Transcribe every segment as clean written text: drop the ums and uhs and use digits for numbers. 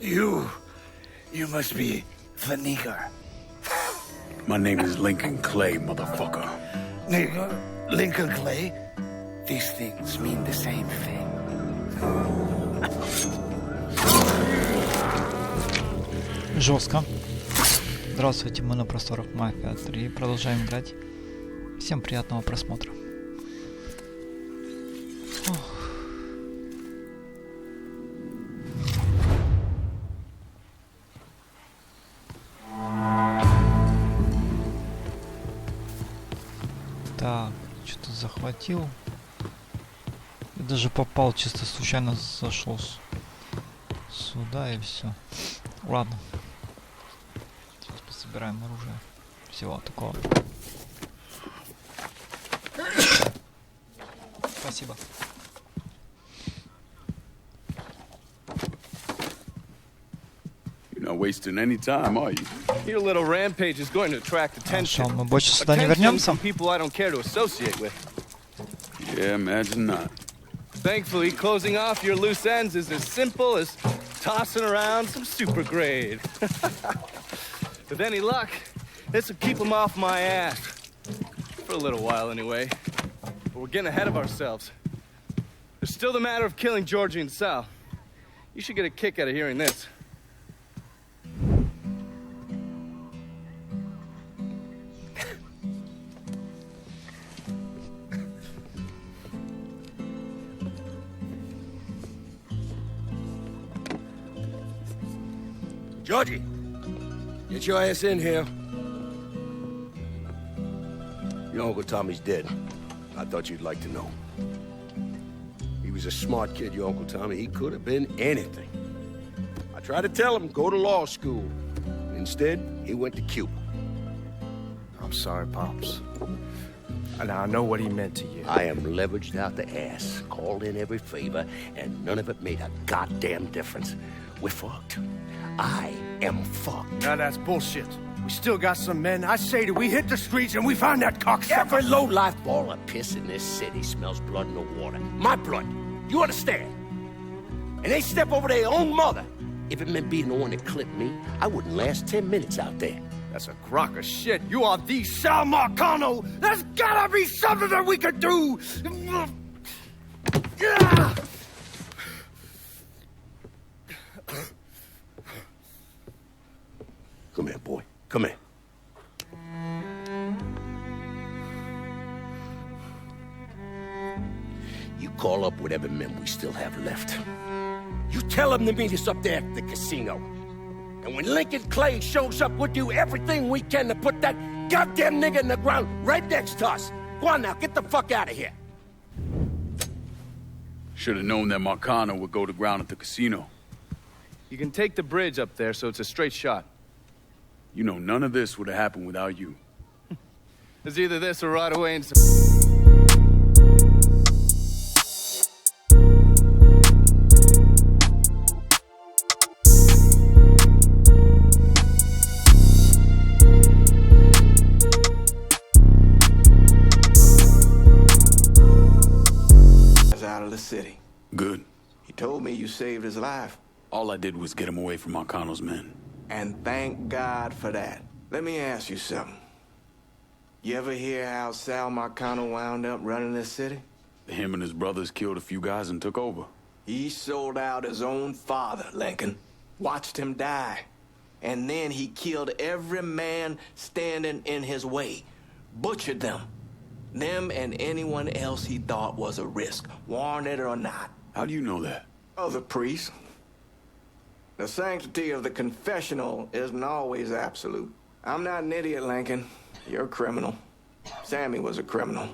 You must be the nigger. My name is Lyncoln Clay, motherfucker. Nigger? Lincoln Clay? These things mean the same thing. Жестко. Здравствуйте, мы на просторах Mafia3. Продолжаем играть. Всем приятного просмотра. Так, что-то захватил. Я даже попал, чисто случайно зашел сюда и все. Ладно. Сейчас пособираем оружие. Всего такого. Спасибо. You're not wasting any time, are you? Your little rampage is going to attract attention. Мы больше сюда не вернемся. From people I don't care to associate with. Yeah, imagine not. Thankfully, closing off your loose ends is as simple as tossing around some super grade. With any luck, this will keep them off my ass. For a little while, anyway. But we're getting ahead of ourselves. There's still the matter of killing Georgie and Sal. You should get a kick out of hearing this. Georgie, get your ass in here. Your Uncle Tommy's dead. I thought you'd like to know. He was a smart kid, your Uncle Tommy. He could have been anything. I tried to tell him, go to law school. Instead, he went to Cuba. I'm sorry, Pops. And I know what he meant to you. I am leveraged out the ass, called in every favor, and none of it made a goddamn difference. We're fucked. I am fucked. Now that's bullshit. We still got some men. I say that we hit the streets and we find that cocksucker. Every low-life ball of piss in this city smells blood in the water. My blood. You understand? And they step over their own mother. If it meant being the one that clipped me, I wouldn't last 10 minutes out there. That's a crock of shit. You are the Sal Marcano. There's gotta be something that we could do. Come here, boy. Come here. You call up whatever men we still have left. You tell them to meet us up there at the casino. And when Lincoln Clay shows up, we'll do everything we can to put that goddamn nigga in the ground right next to us. Go on now, get the fuck out of here. Should have known that Marcano would go to ground at the casino. You can take the bridge up there, so it's a straight shot. You know, none of this would have happened without you. It's either this or right away into... Out of the city. Good. He told me you saved his life. All I did was get him away from Marcano's men. And thank God for that. Let me ask you something. You ever hear how Sal Marcano wound up running this city? Him and his brothers killed a few guys and took over. He sold out his own father, Lincoln. Watched him die. And then he killed every man standing in his way. Butchered them. Them and anyone else he thought was a risk, warranted or not. How do you know that? Other priests. The sanctity of the confessional isn't always absolute. I'm not an idiot, Lincoln. You're a criminal. Sammy was a criminal.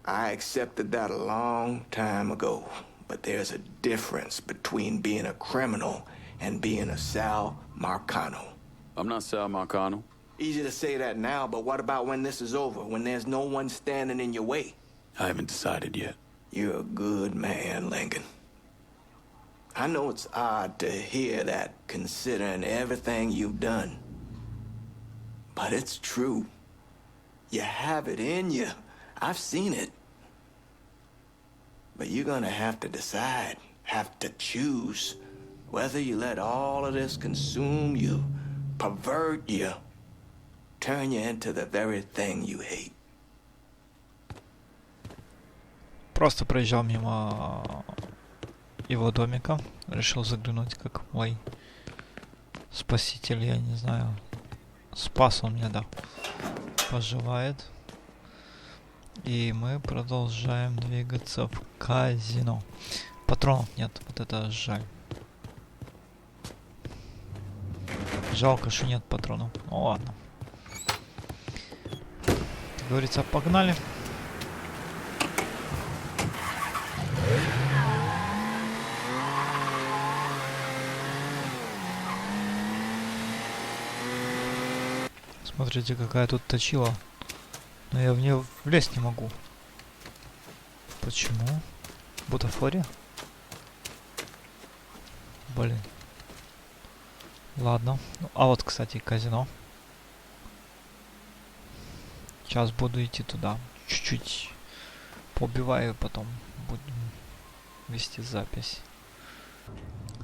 I accepted that a long time ago. But there's a difference between being a criminal and being a Sal Marcano. I'm not Sal Marcano. Easy to say that now, but what about when this is over, when there's no one standing in your way? I haven't decided yet. You're a good man, Lincoln. I know it's odd to hear that, considering everything you've done. But it's true. You have it in you. I've seen it. But you're gonna have to decide, have to choose. Whether you let all of this consume you, pervert you, turn you into the very thing you hate. Просто проезжал мимо его домика. Решил заглянуть, как мой спаситель, я не знаю. Спас он меня, да. Поживает. И мы продолжаем двигаться в казино. Патронов нет, вот это жаль. Жалко, что нет патронов. Ну ладно. Как говорится, погнали. Смотрите, какая тут точила. Но я в нее влезть не могу. Почему? Бутафория? Блин. Ладно. А вот, кстати, казино. Сейчас буду идти туда. Чуть-чуть побиваю, потом будем вести запись.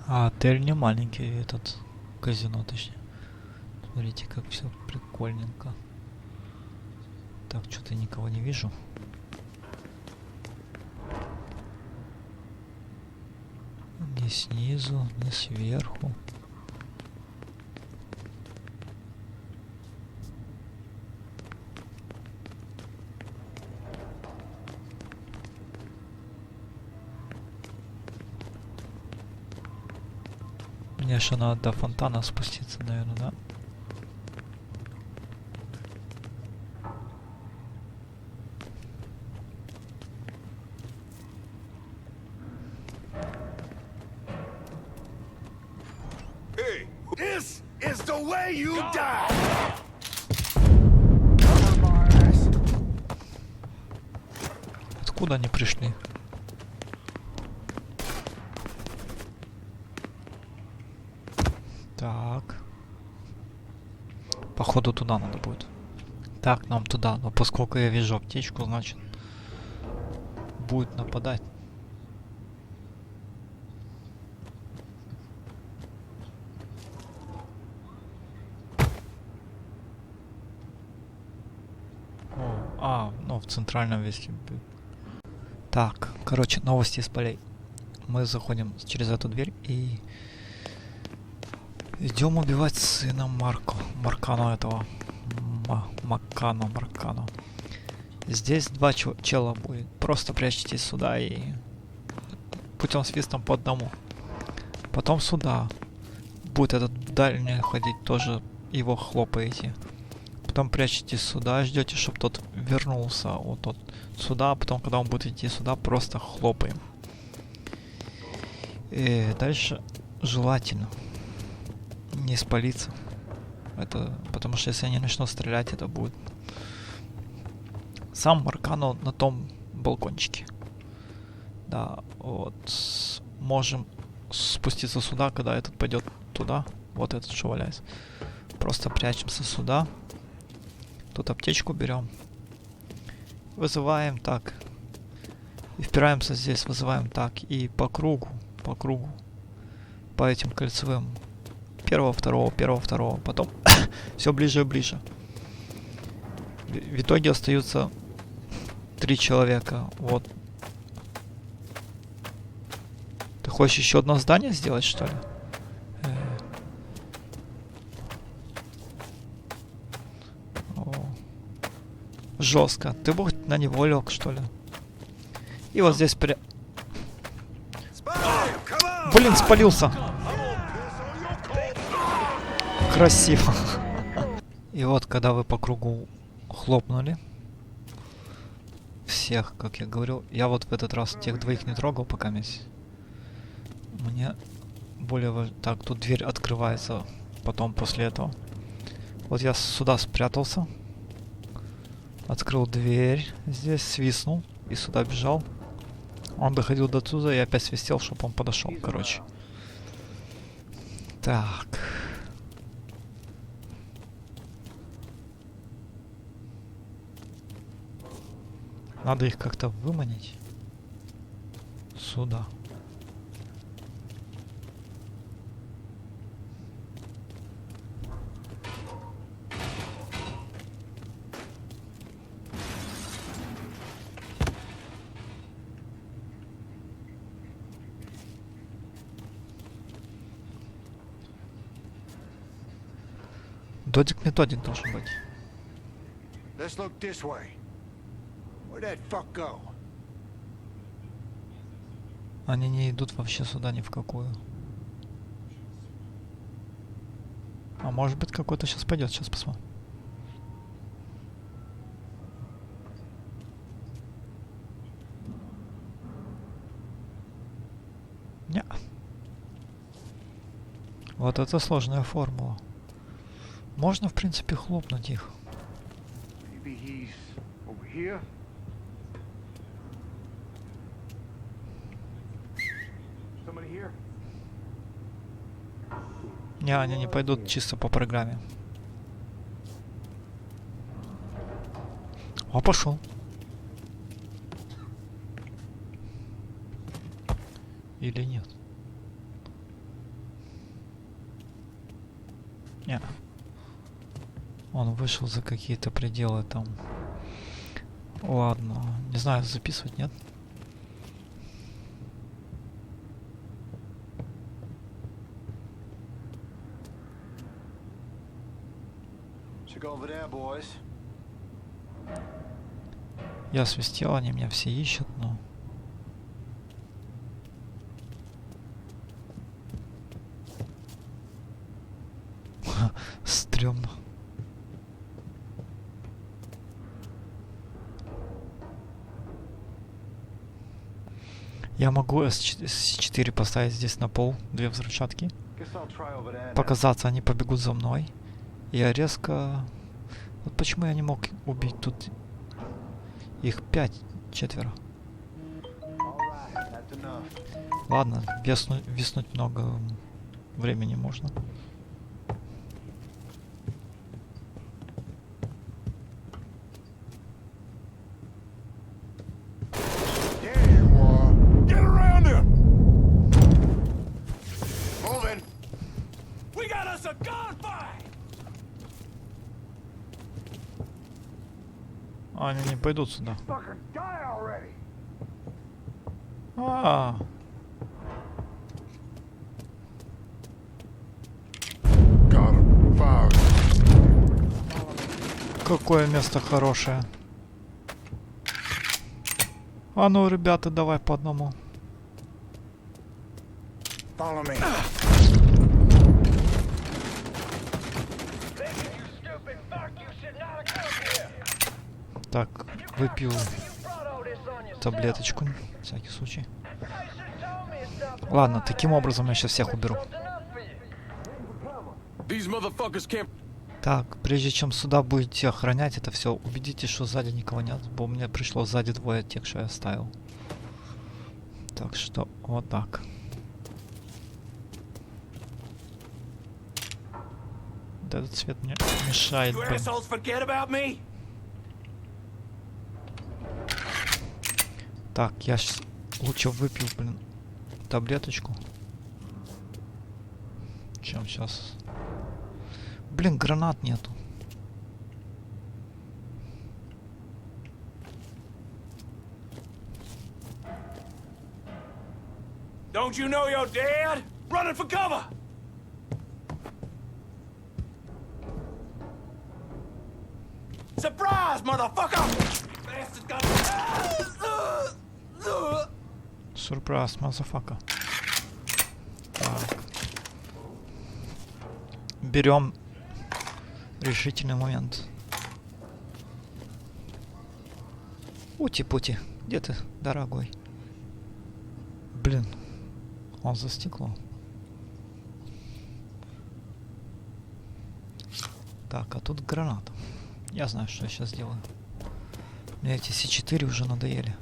А отель не маленький, этот казино, точнее. Смотрите, как все прикольненько. Так, что-то никого не вижу. Ни снизу, ни сверху. Мне еще надо до фонтана спуститься, наверное, да? This is the way you die! Откуда они пришли? Так. Походу туда надо будет. Так, нам туда. Но поскольку я вижу аптечку, значит будет нападать. Ну, в центральном вестибюле. Так, короче, новости из полей. Мы заходим через эту дверь и идем убивать сына Маркано этого. Маркано. Здесь два чела будет. Просто прячьтесь сюда и путем свистом по одному. Потом сюда. Будет этот дальний ходить, тоже его хлопаете. Потом прячетесь сюда, ждете, чтобы тот вернулся. Вот тот сюда, а потом, когда он будет идти сюда, просто хлопаем. И дальше желательно не спалиться. Это потому что если они начнут стрелять, это будет сам Маркано на том балкончике. Да, вот. Можем спуститься сюда, когда этот пойдет туда. Вот этот, что валяется. Просто прячемся сюда. Тут аптечку берем. Вызываем так. И впираемся здесь, вызываем так. И по кругу. По этим кольцевым. Первого, второго. Потом все ближе и ближе. В итоге остаются 3 человека. Вот. Ты хочешь еще одно здание сделать, что ли? Жестко. Ты бы на него лег, что ли? И вот здесь Блин, спалился. Красиво. И вот, когда вы по кругу хлопнули всех, как я говорил, я вот в этот раз тех двоих не трогал пока месяц. Мне более важно... Так, тут дверь открывается потом, после этого. Вот я сюда спрятался. Открыл дверь, здесь свистнул и сюда бежал. Он доходил до туда и опять свистел, чтобы он подошел, короче. Так. Надо их как-то выманить. Сюда. Додик-методик должен быть. Let's look this way. Where'd that fuck go? Они не идут вообще сюда ни в какую. А может быть какой-то сейчас пойдет, сейчас посмотрим. Не. Вот это сложная формула. Можно, в принципе, хлопнуть их. Maybe he's over here. Somebody here? Не, они не пойдут чисто по программе. О, пошел. Или нет? Не. Он вышел за какие-то пределы там. Ладно. Не знаю, записывать, нет? Check over there, boys. Я свистел, они меня все ищут, но... Стрёмно. Я могу С4 поставить здесь на пол, 2 взрывчатки. Показаться, они побегут за мной. Я резко... Вот почему я не мог убить тут их 5, 4. Ладно, виснуть много времени можно. Они не пойдут сюда. Какое место хорошее. А ну, ребята, давай по одному. Follow me. Так, выпью таблеточку, на всякий случай. Ладно, таким образом я сейчас всех уберу. Так, прежде чем сюда будете охранять это все, убедитесь, что сзади никого нет, бо мне пришло сзади 2 тех, что я оставил. Так что вот так. Вот этот цвет мне мешает, блин. Так, я лучше выпью, блин, таблеточку, чем сейчас. Блин, гранат нету. Don't you know you're dead? Running for cover! Surprise, motherfucker! Bastard got... Surprise, motherfucker. Так. Берем решительный момент. Ути-пути, где ты, дорогой? Блин, он за стекло. Так, а тут граната. Я знаю, что я сейчас сделаю. Мне эти С4 уже надоели.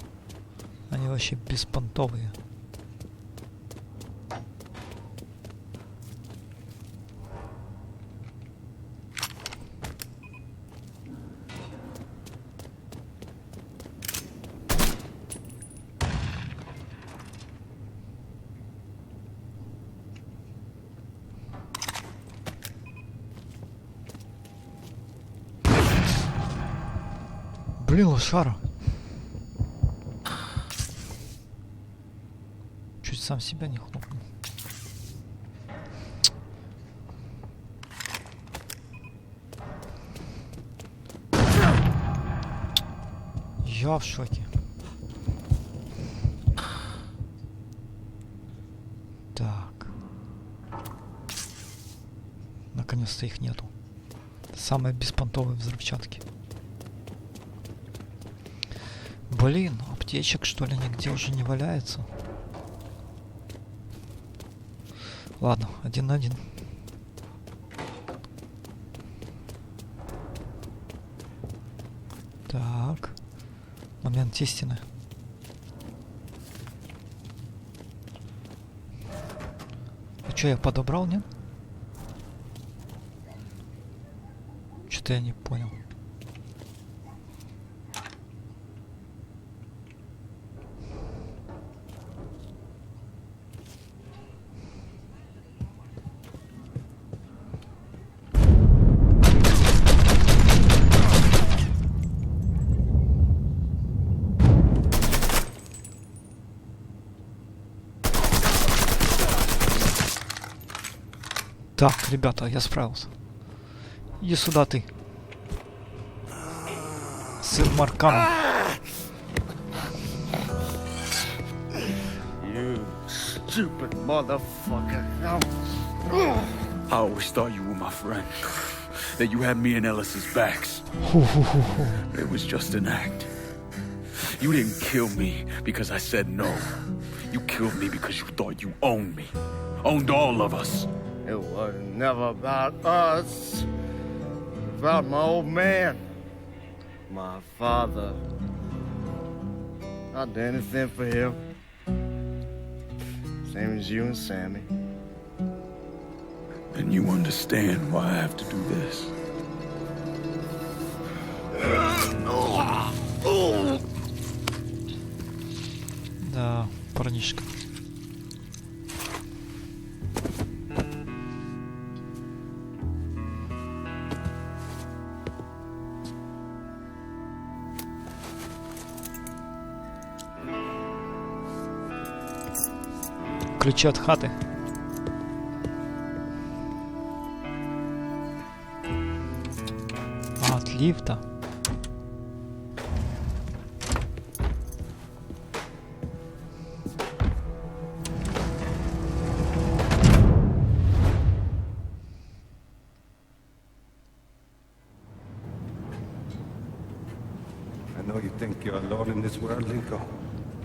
Они вообще беспонтовые. Блин, лошара. Чуть сам себя не хлопнул. Я в шоке. Так. Наконец-то их нету. Самые беспонтовые взрывчатки. Блин, аптечек что ли нигде уже не валяется? Ладно, 1 на 1. Так. Момент истины. А что, я подобрал, нет? Что-то я не понял. Так, ребята, я справился. Иди сюда ты. Сын Маркана. You stupid motherfucker. I always thought you were my friend. That you had me and Ellis's backs. It was just an act. You didn't kill me because I said no. You killed me because you thought you owned me. Owned all of us. It was never about us. About my old man. My father. I'd do anything for him. Same as you and Sammy. And you understand why I have to do this. Да, парнишка. Ключи от хаты. А, от лифта. I know you think you're alone in this world, Lincoln,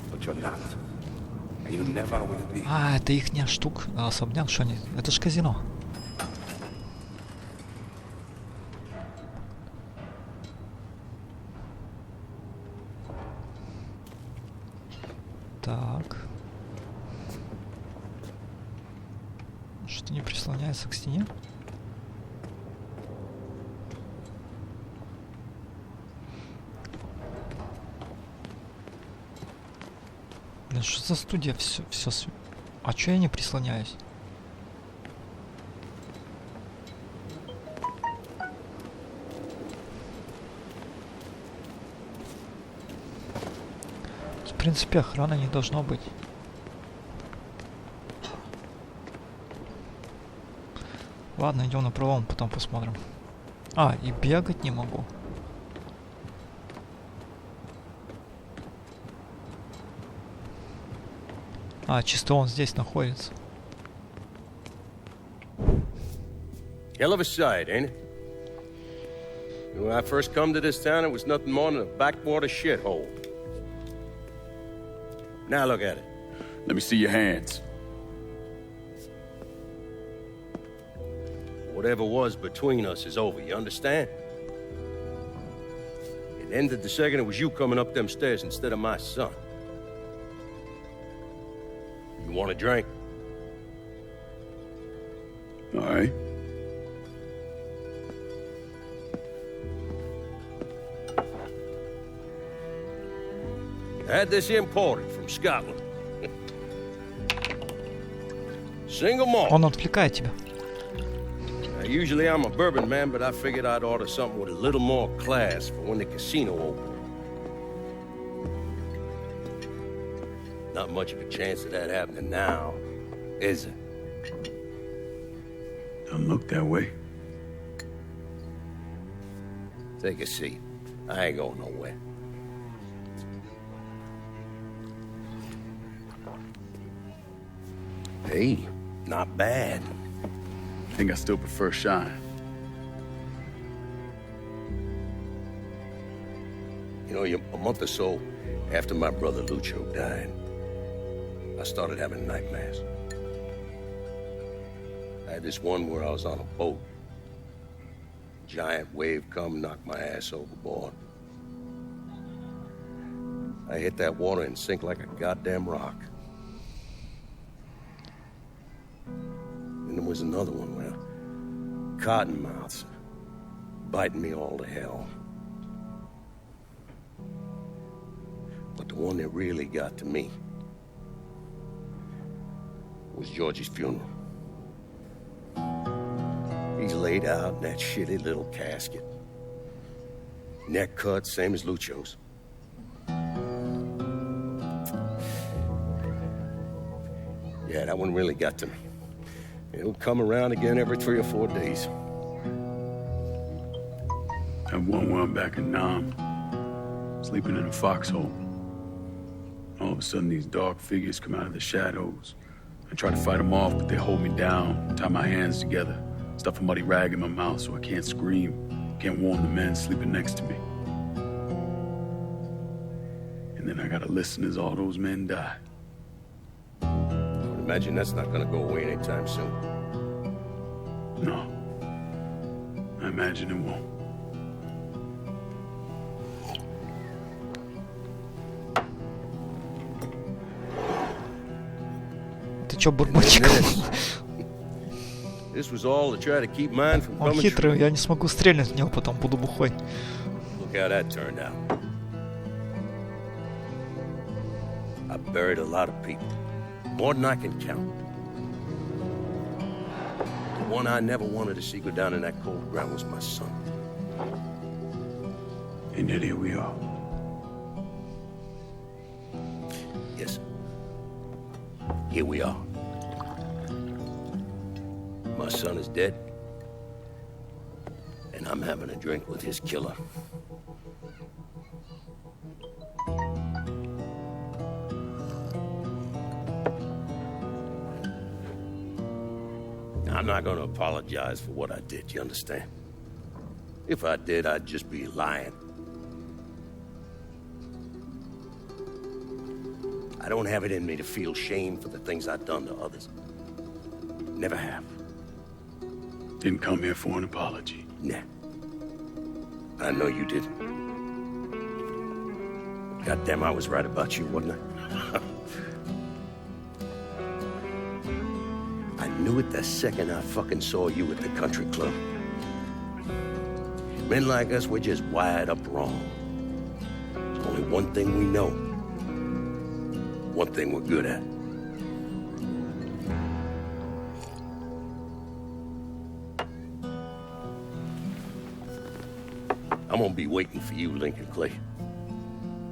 but you're not. And you never will be. А, это ихняя штука, особняк, что они? Это ж казино. Так. Что не прислоняется к стене? Блин, что за студия? Все. А чё я не прислоняюсь? В принципе, охраны не должно быть. Ладно, идем на пролом, потом посмотрим. А, и бегать не могу. А, чисто он здесь находится. Hell of a sight, ain't it? When I first come to this town, it was nothing more than a backwater shithole. Now look at it. Let me see your hands. Whatever was between us is over, you understand? It ended the second it was you coming up them stairs instead of my son. You want a drink? All right. I had this imported from Scotland. Single malt. Он отвлекает тебя. Usually I'm a bourbon man, but I figured I'd order something with a little more class for when the casino opens. Not much of a chance of that happening now, is it? Don't look that way. Take a seat. I ain't going nowhere. Hey, not bad. I think I still prefer shine. You know, a month or so after my brother Lucho died, I started having nightmares. I had this one where I was on a boat. Giant wave come, knocked my ass overboard. I hit that water and sink like a goddamn rock. And there was another one where cottonmouths biting me all to hell. But the one that really got to me was Georgie's funeral. He's laid out in that shitty little casket. Neck cut, same as Lucho's. Yeah, that one really got to me. It'll come around again every 3 or 4 days. That one where I'm back in Nam, sleeping in a foxhole. All of a sudden, these dark figures come out of the shadows. I try to fight them off, but they hold me down, tie my hands together, stuff a muddy rag in my mouth so I can't scream, can't warn the men sleeping next to me. And then I gotta listen as all those men die. I would imagine that's not gonna go away anytime soon. No. I imagine it won't. Ты чё, бурбончик? This was all to try to keep mine from Он coming хитрый, true. я не смогу стрельнуть в него, потом буду бухой. Look how that turned out. I buried a lot of people, more than I can count. The one I never wanted to see go down in that cold ground was my son. And yet here we are. Yes. Here we are. My son is dead, and I'm having a drink with his killer. I'm not gonna apologize for what I did, you understand? If I did, I'd just be lying. I don't have it in me to feel shame for the things I've done to others. Never have. Didn't come here for an apology. Nah. I know you didn't. Goddamn, I was right about you, wasn't I? I knew it the second I fucking saw you at the country club. Men like us, we're just wired up wrong. There's only one thing we know. One thing we're good at. I'm gonna be waiting for you, Lincoln Clay.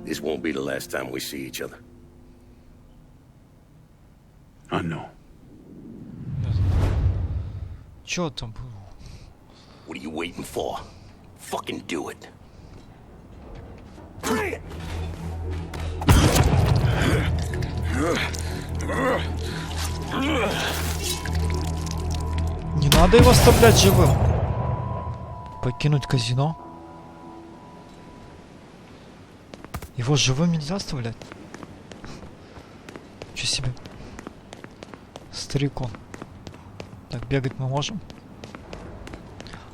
This won't be the last time we see each other. I know. Чё там было? What are you waiting for? Fucking do it. Не надо его оставлять живым. Покинуть казино. Его живым нельзя оставлять. Чё себе? Старик он. Так, бегать мы можем?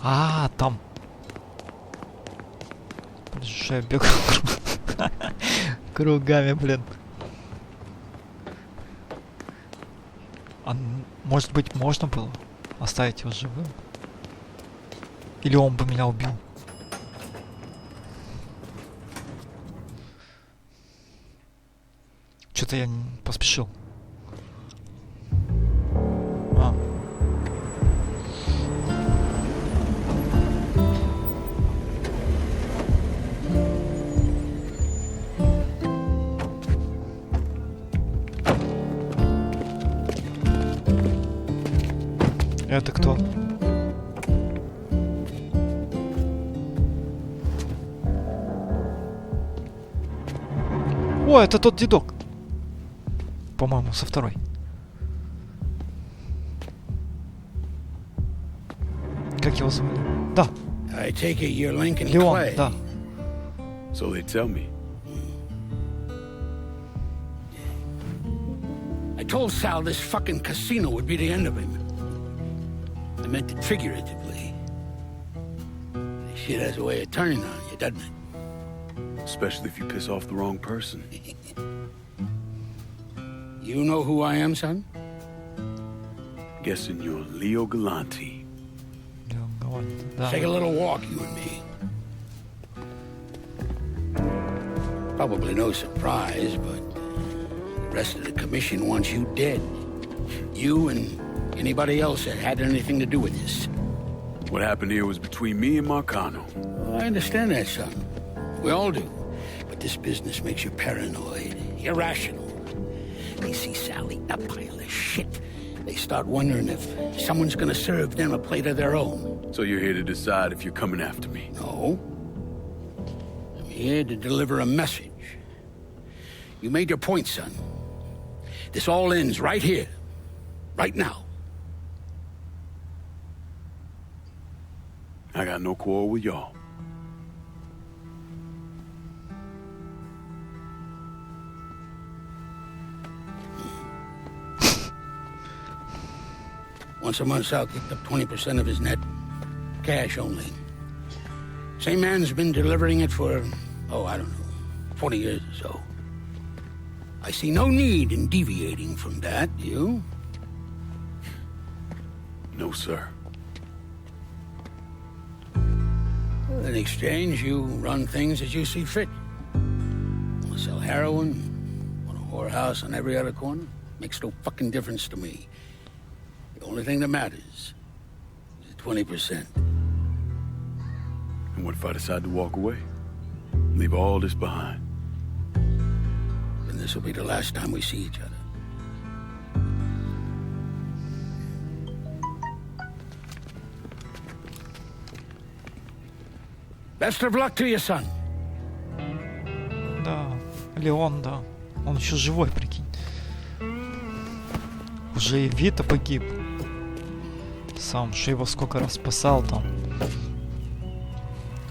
А, там. Что я бегаю кругами, блин. А может быть, можно было оставить его живым? Или он бы меня убил? Что-то я поспешил. А. Это кто? О, это тот дедок. По-моему, со второй. Как его зовут? Да, I take it you're Lincoln Леон, Clay. да. So they tell me. I told Sal this fucking casino would be the end of him. I meant it figuratively. This shit has a way of turning on you, doesn't it? Especially if you piss off the wrong person. You know who I am, son? Guessing you're Leo Galante. Да. Take a little walk, you and me. Probably no surprise, but the rest of the commission wants you dead. You and anybody else that had anything to do with this. What happened here was between me and Marcano. Well, I understand that, son. We all do. But this business makes you paranoid, irrational. They see Sally, a pile of shit. They start wondering if someone's gonna serve them a plate of their own. So you're here to decide if you're coming after me? No. I'm here to deliver a message. You made your point, son. This all ends right here. Right now. I got no quarrel with y'all. Once a month, Sal kicked up 20% of his net. Cash only. Same man's been delivering it for, I don't know, 40 years or so. I see no need in deviating from that, you? No, sir. Well, in exchange, you run things as you see fit. Want to sell heroin? Want a whorehouse on every other corner? Makes no fucking difference to me. The only thing that matters is 20%. And what if I decide to walk away? Leave all this behind? Then this will be the last time we see each other. Best of luck to you, son. Да, Леон, да. Он еще живой, прикинь. Уже и Вита погиб. Сам же его сколько раз спасал там.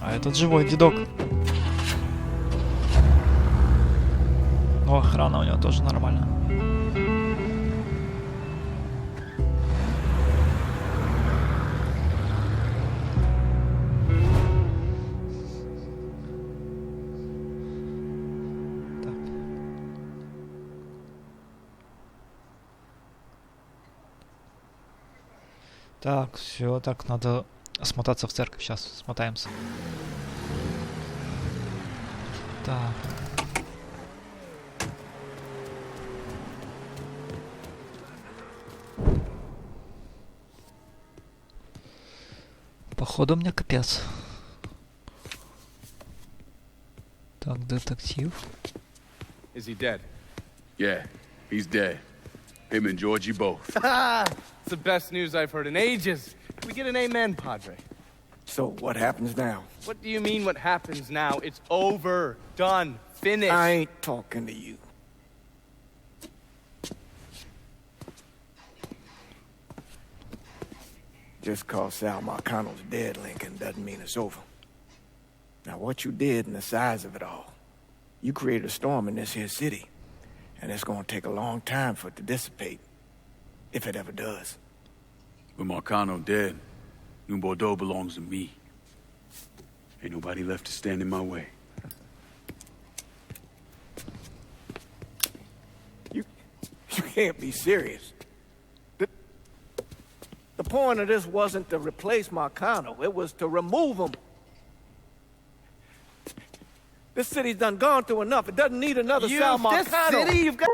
А этот живой дедок. Но охрана у него тоже нормальная. Так, все, так, надо смотаться в церковь. Сейчас смотаемся. Так. Походу мне капец. Так, детектив. Is he dead? Yeah, he's dead. Him and Georgie both. It's the best news I've heard in ages. Can we get an amen, Padre? So, what happens now? What do you mean what happens now? It's over. Done. Finished. I ain't talking to you. Just cause Sal Marcano's dead, Lincoln, doesn't mean it's over. Now, what you did and the size of it all, you created a storm in this here city, and it's gonna take a long time for it to dissipate, if it ever does. With Marcano dead, New Bordeaux belongs to me. Ain't nobody left to stand in my way. You can't be serious. The point of this wasn't to replace Marcano. It was to remove him. This city's done gone through enough. It doesn't need another Sal Marcano. This city, you've got...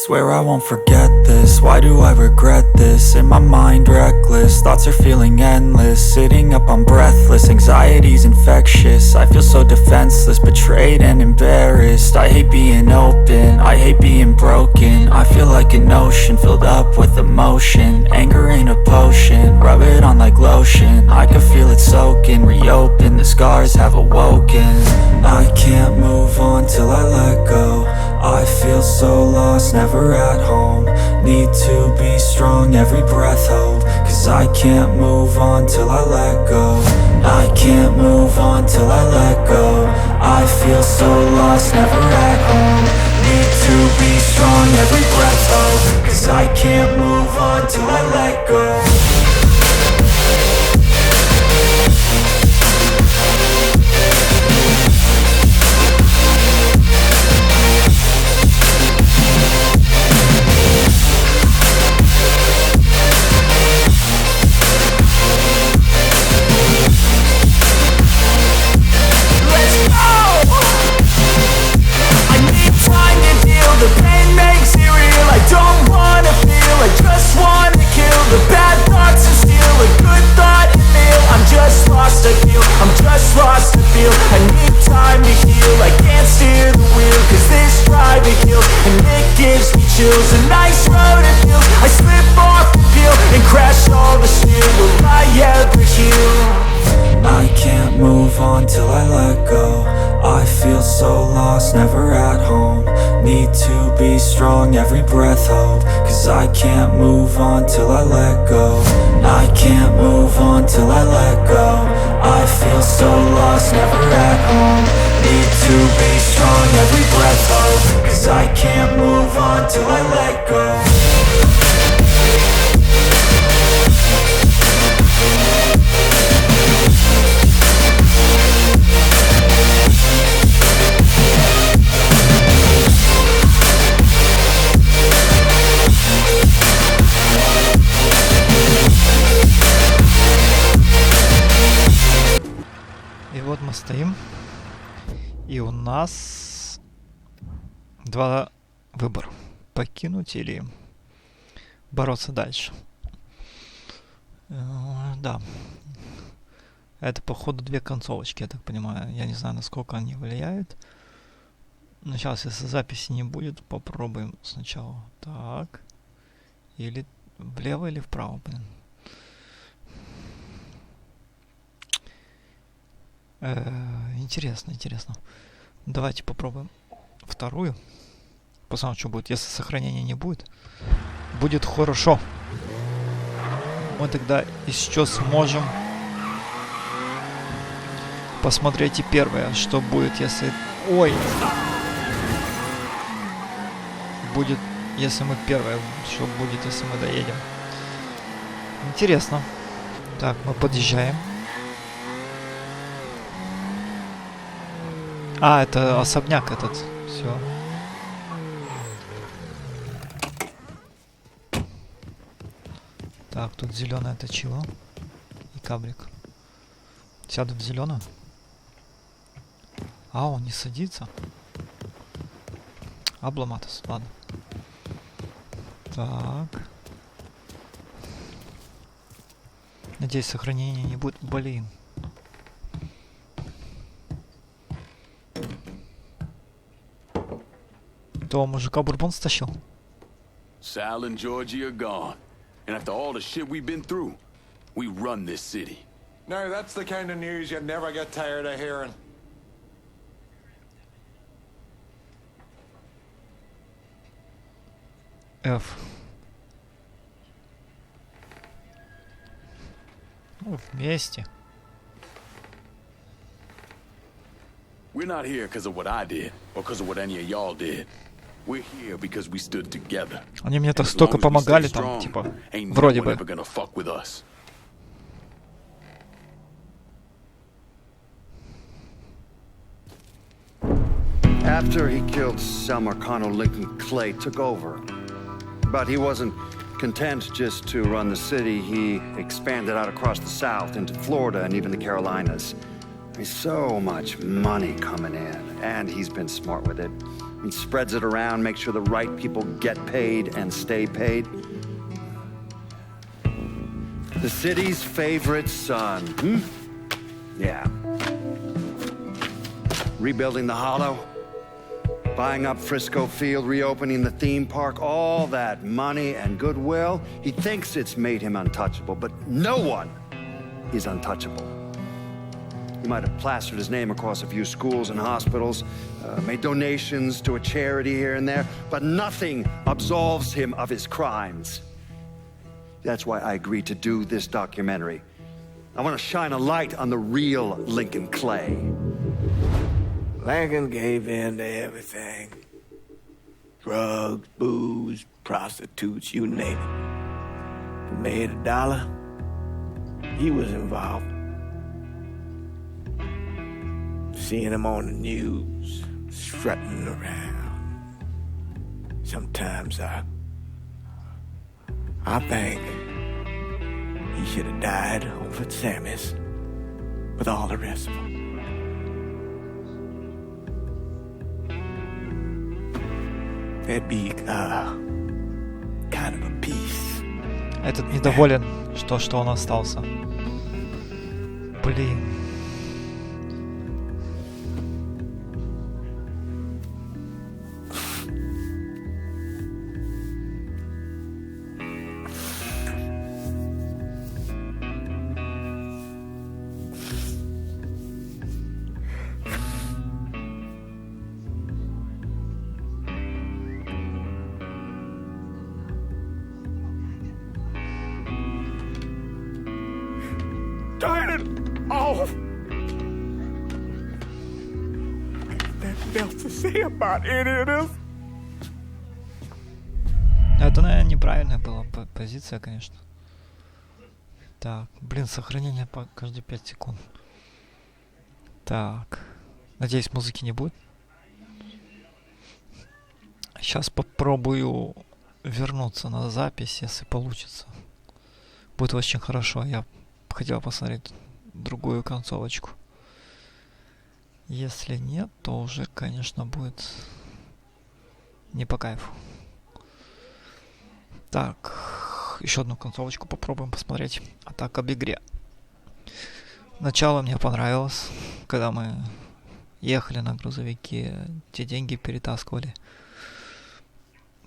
Swear I won't forget this, why do I regret this? In my mind reckless, thoughts are feeling endless. Sitting up I'm breathless, anxiety's infectious. I feel so defenseless, betrayed and embarrassed. I hate being open, I hate being broken. I feel like an ocean filled up with emotion. Anger ain't a potion, rub it on like lotion. I can feel it soaking, reopen, the scars have awoken. I can't move on till I let go. I feel so lost, never at home. Need to be strong, every breath hold. Cause I can't move on till I let go. I can't move on till I let go. I feel so lost, never at home. Need to be strong, every breath hold. Cause I can't move on till I let go. The pain makes it real. I don't wanna feel. I just wanna kill the bad thoughts and steal a good thought and meal. I'm just lost, I feel. I'm just lost, I feel. I need time to heal. I can't steer the wheel, cause this drive it kills, and it gives me chills. A nice road it feels. I slip off the peel and crash all the steel. Will I ever heal? I can't move on till I let go. I feel so lost, never at home. Need to be strong, every breath hold. Cause I can't move on till I let go. I can't move on till I let go. I feel so lost, never at home. Need to be strong, every breath hold. Cause I can't move on till I let go. И вот мы стоим, и у нас два выбора: покинуть или бороться дальше. Да, это походу две концовочки, я так понимаю. Я не знаю, насколько они влияют. Но сейчас, если записи не будет, попробуем сначала так. Или влево, или вправо, блин. Интересно, интересно. Давайте попробуем вторую. Посмотрим, что будет. Если сохранения не будет, будет хорошо. Мы тогда еще сможем посмотреть и первое, что будет, если... Ой! Будет, если мы первое, что будет, если мы доедем. Интересно. Так, мы подъезжаем. А, это особняк этот. Все. Так, тут зеленое точило. И кабрик. Сяду в зеленую. А, он не садится. Обломатос, ладно. Так. Надеюсь, сохранения не будет. Блин. То мужика бурбон стащил. Sal and Georgie are gone. And after all the shit we've been through, we run this city. Now that's the kind of news you never get tired of hearing. F. Ну, вместе. We're not here because of what I did, or because of what any of y'all did. We're here because we stood together. Они мне так столько помогали там, типа, вроде бы. After he killed Sal Marcano, Lyncoln Clay took over. But he wasn't content just to run the city. He expanded out across the South into Florida and even the Carolinas. There's so much money coming in, and he's been smart with it. He spreads it around, makes sure the right people get paid and stay paid. The city's favorite son, Yeah. Rebuilding the Hollow, buying up Frisco Field, reopening the theme park, all that money and goodwill. He thinks it's made him untouchable, but no one is untouchable. He might have plastered his name across a few schools and hospitals, made donations to a charity here and there, but nothing absolves him of his crimes. That's why I agreed to do this documentary. I want to shine a light on the real Lincoln Clay. Lincoln gave in to everything. Drugs, booze, prostitutes, you name it. If he made $1, he was involved. Seeing him on the news, strutting around. Sometimes I think he should have died over at Sammy's with all the rest of them. There'd be kind of a peace. Этот недоволен, что он остался. Блин. Turn it off! Nothing else to say about any of this. Это, наверное, неправильная была позиция, конечно. Так, блин, сохранение по каждые 5 секунд. Так, надеюсь, музыки не будет. Сейчас попробую вернуться на запись, если получится. Будет очень хорошо. Я хотел посмотреть другую концовочку. Если нет, то уже, конечно, будет не по кайфу. Так, еще одну концовочку попробуем посмотреть. А так об игре. Начало мне понравилось, когда мы ехали на грузовике, те деньги перетаскивали.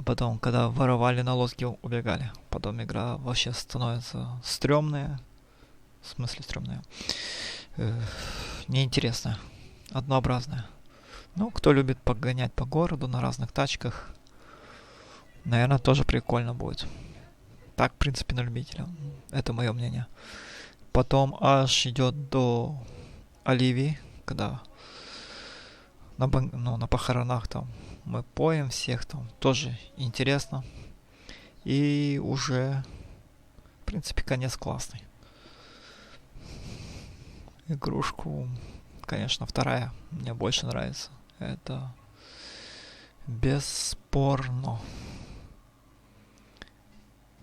Потом, когда воровали на лодке, убегали. Потом игра вообще становится стрёмная. В смысле стрёмная? Неинтересная. Однообразная. Ну, кто любит погонять по городу на разных тачках, наверное, тоже прикольно будет. Так, в принципе, на любителя. Это мое мнение. Потом аж идет до Оливии, когда на похоронах там мы поем всех там. Тоже интересно. И уже, в принципе, конец классный. Игрушку, конечно, вторая мне больше нравится. Это бесспорно.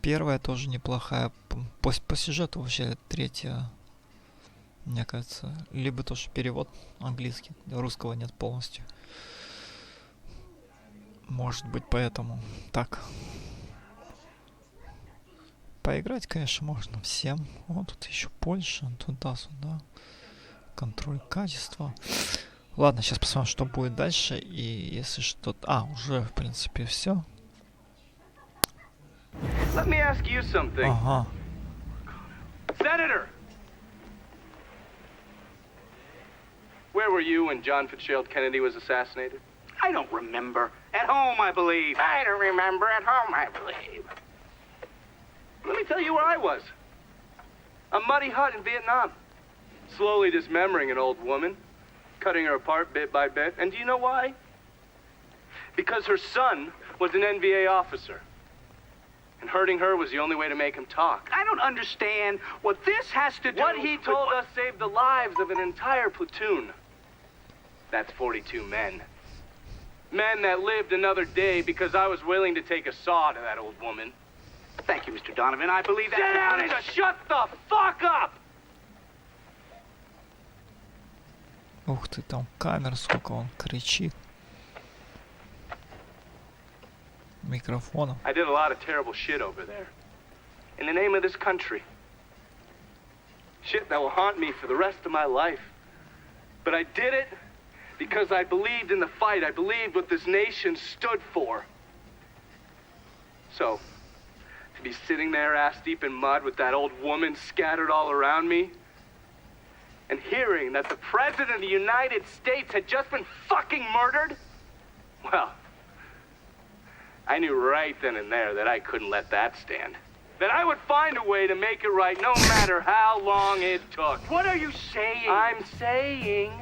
Первая тоже неплохая. По сюжету вообще третья, мне кажется, либо тоже перевод английский, русского нет полностью. Может быть, поэтому так. Поиграть, конечно, можно всем. Вот тут еще Польша, туда-сюда. Контроль качества. Ладно, сейчас посмотрим, что будет дальше. И если что-то... уже, в принципе, все. Let me ask you something. Ага. Senator! Where were you when John Fitzgerald Kennedy was assassinated? I don't remember. At home, I believe. I don't remember. At home, I believe. Let me tell you where I was. A muddy hut in Vietnam. Slowly dismembering an old woman. Cutting her apart bit by bit. And do you know why? Because her son was an NVA officer. And hurting her was the only way to make him talk. I don't understand what this has to do... What he told us saved the lives of an entire platoon. That's 42 men. Men that lived another day because I was willing to take a saw to that old woman. Thank you, Mr. Donovan. I believe that... Sit down and shut the fuck up! Ух ты, там камер, сколько он кричит. Микрофоном. I did a lot of terrible shit over there. In the name of this country. Shit that will haunt me for the rest of my life. But I did it because I believed in the fight. I believed what this nation stood for. So, to be sitting there ass deep in mud with that old woman scattered all around me, and hearing that the President of the United States had just been fucking murdered, well, I knew right then and there that I couldn't let that stand. That I would find a way to make it right no matter how long it took. What are you saying? I'm saying...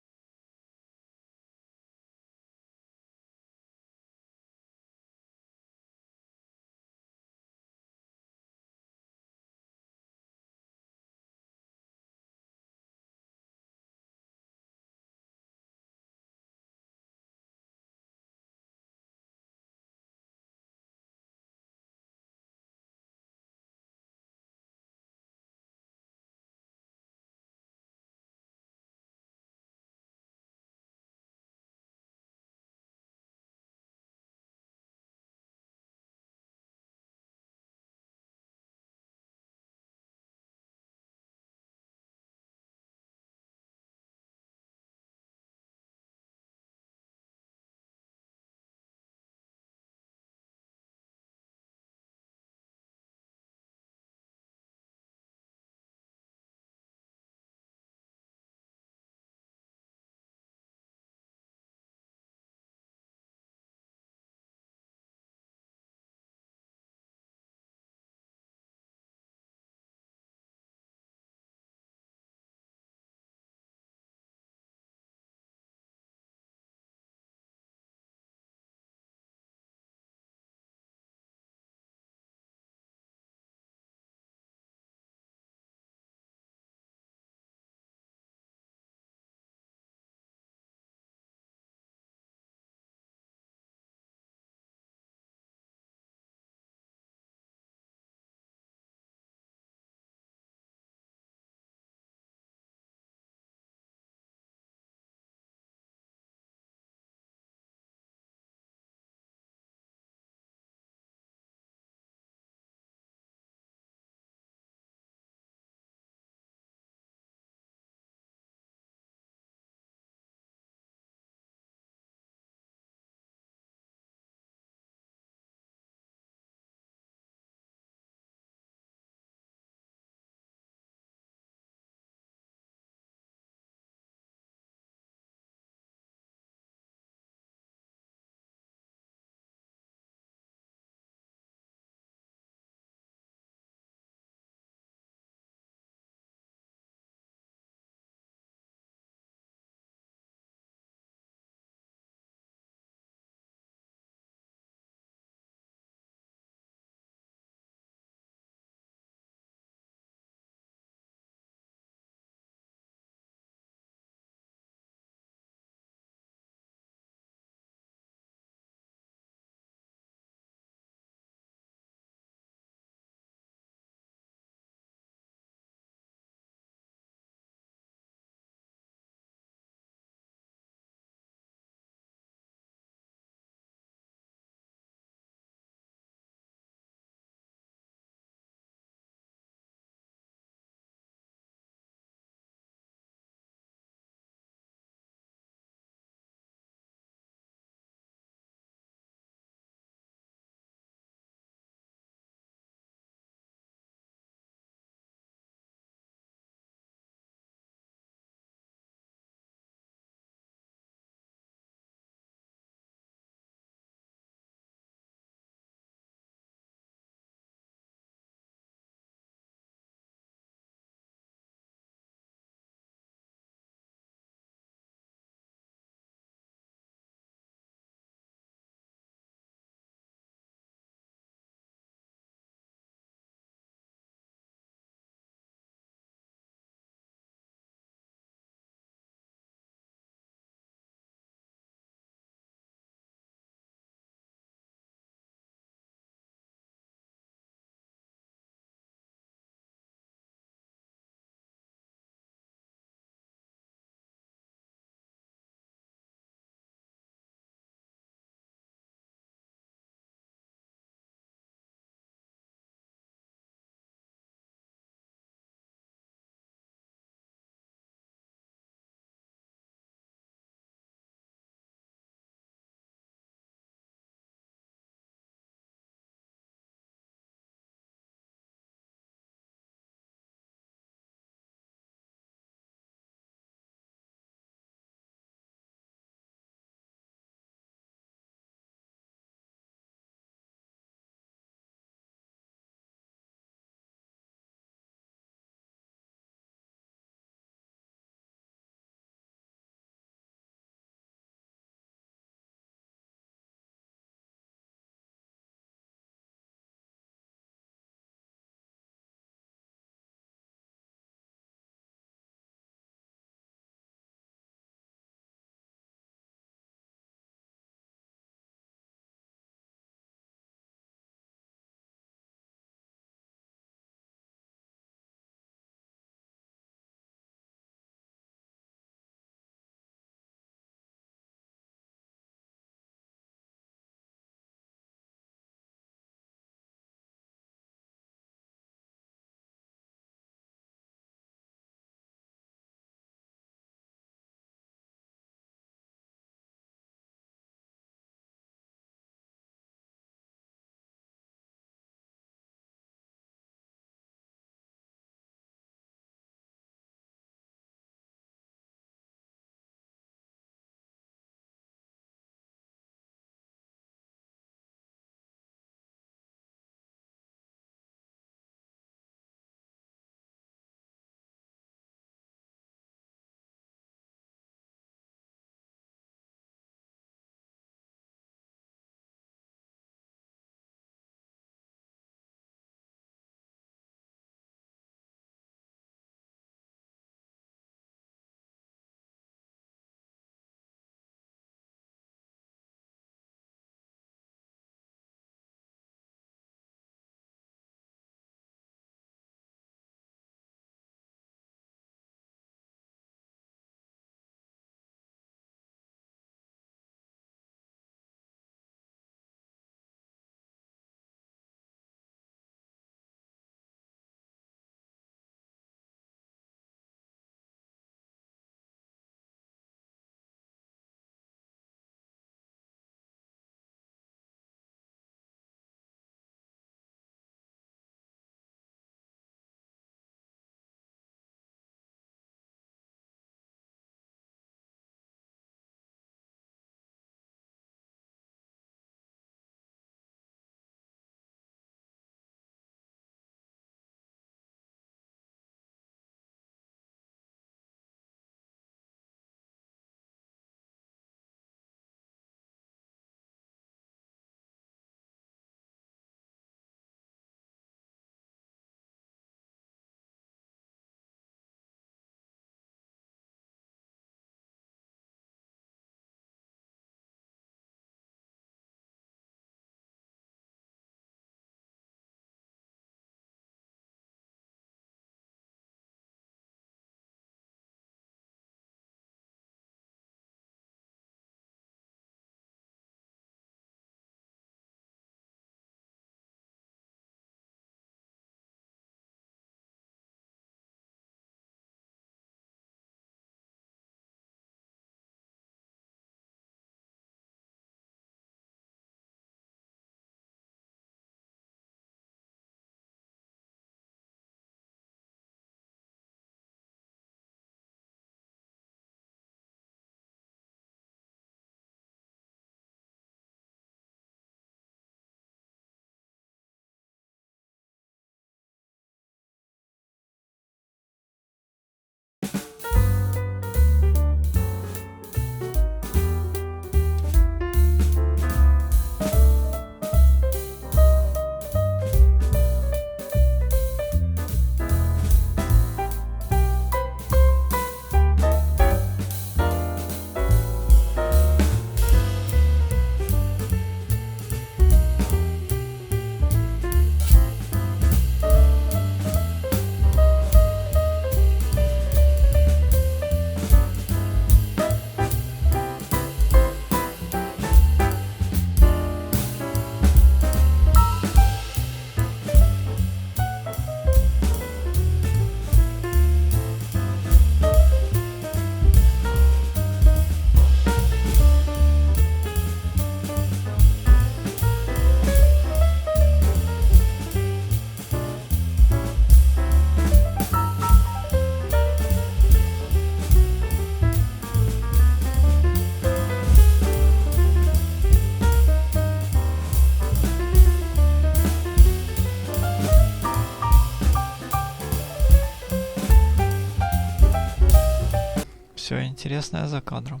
Все интересное за кадром.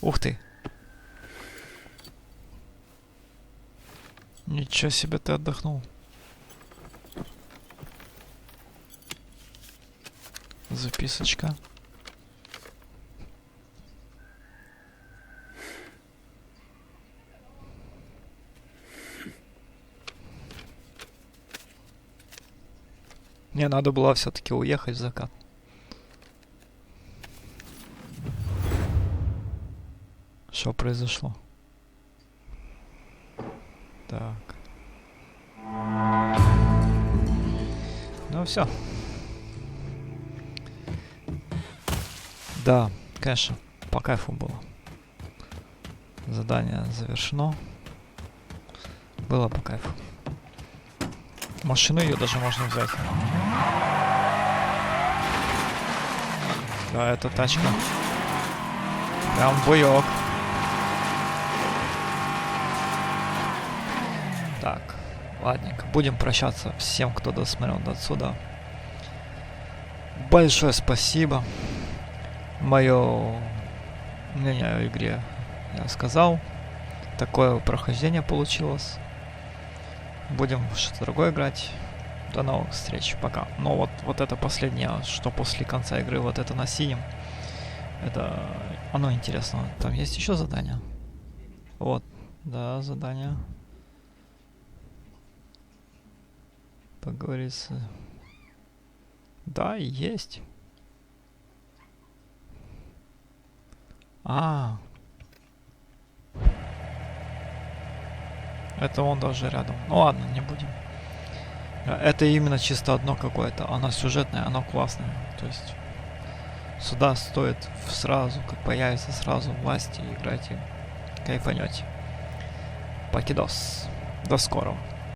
Ух ты. Ничего себе ты отдохнул. Записочка. Мне надо было все-таки уехать в закат. Что произошло? Так. Ну все. Да, конечно, по кайфу было. Задание завершено. Было по кайфу. Машину ее даже можно взять. Да, это тачка. Прям боёк. Так, ладненько. Будем прощаться всем, кто досмотрел до отсюда. Большое спасибо. Мое мнение о игре я сказал. Такое прохождение получилось. Будем что-то другое играть. До новых встреч. Пока. Но вот это последнее, что после конца игры, вот это на синем. Это оно интересно. Там есть еще задание. Вот. Да, задание. Поговорить. Да, есть. Это он даже рядом. Ну ладно, не будем. Это именно чисто одно какое-то. Оно сюжетное, оно классное. То есть сюда стоит сразу, как появится, сразу власти, играйте, кайфанете. Покидос. До скорого.